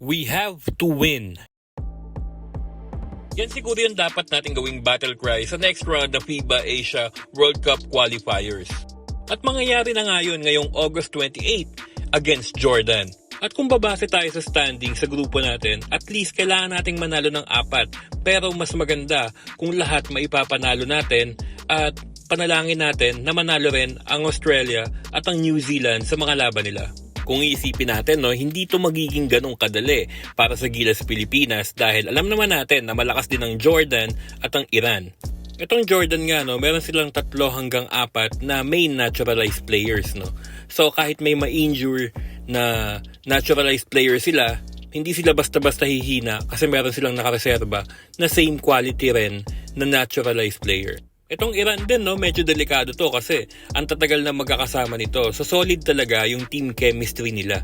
We have to win. Yan siguro yung dapat natin gawing battle cry sa next round ng FIBA Asia World Cup qualifiers. At mangyayari na nga yun ngayong August 28 against Jordan. At kung babase tayo sa standing sa grupo natin, at least kailangan nating manalo ng 4. Pero mas maganda kung lahat maipapanalo natin at panalangin natin na manalo rin ang Australia at ang New Zealand sa mga laban nila. Kung iisipin natin, hindi ito magiging ganong kadali para sa Gilas Pilipinas dahil alam naman natin na malakas din ang Jordan at ang Iran. Itong Jordan nga, meron silang 3 hanggang 4 na main naturalized players. So kahit may ma-injure na naturalized player sila, hindi sila basta-basta hihina kasi meron silang nakareserba na same quality rin na naturalized player. Itong Iran din, medyo delikado to kasi ang tatagal na magkakasama nito. So solid talaga yung team chemistry nila.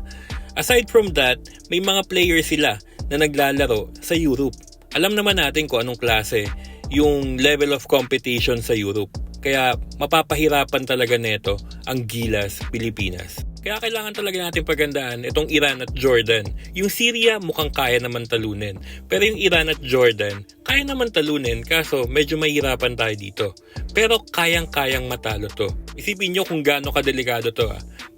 Aside from that, may mga players sila na naglalaro sa Europe. Alam naman natin kung anong klase yung level of competition sa Europe. Kaya mapapahirapan talaga neto ang Gilas Pilipinas. Kaya kailangan talaga natin pagandaan itong Iran at Jordan. Yung Syria mukhang kaya naman talunin. Pero yung Iran at Jordan, kaya naman talunin kaso medyo mahirapan tayo dito. Pero kayang-kayang matalo to. Isipin nyo kung gaano kadelikado to.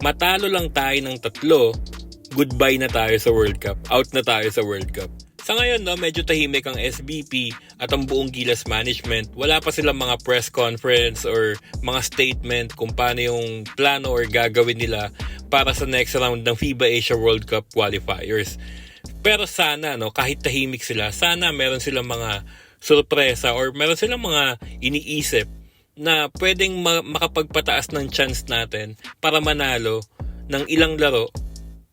Matalo lang tayo ng 3, goodbye na tayo sa World Cup. Out na tayo sa World Cup. Sa ngayon, medyo tahimik ang SBP at ang buong Gilas management. Wala pa silang mga press conference or mga statement kung paano yung plano or gagawin nila para sa next round ng FIBA Asia World Cup qualifiers. Pero sana, kahit tahimik sila, sana meron silang mga sorpresa or meron silang mga iniisip na pwedeng makapagpataas ng chance natin para manalo ng ilang laro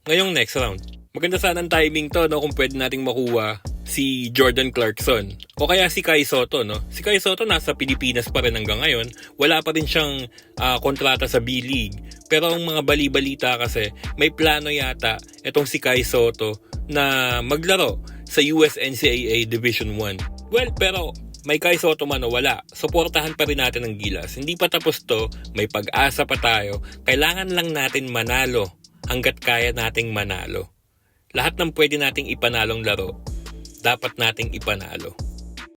ngayong next round. Maganda sana ang timing to, kung pwede nating makuha si Jordan Clarkson o kaya si Kai Sotto. Si Kai Sotto nasa Pilipinas pa rin hanggang ngayon. Wala pa rin siyang kontrata sa B-League. Pero ang mga bali-balita kasi, may plano yata itong si Kai Sotto na maglaro sa US NCAA Division 1. Well, pero may Kai Sotto man o wala, suportahan pa rin natin ang Gilas. Hindi pa tapos to, may pag-asa pa tayo. Kailangan lang natin manalo hanggat kaya nating manalo. Lahat ng pwede nating ipanalong laro, dapat nating ipanalo.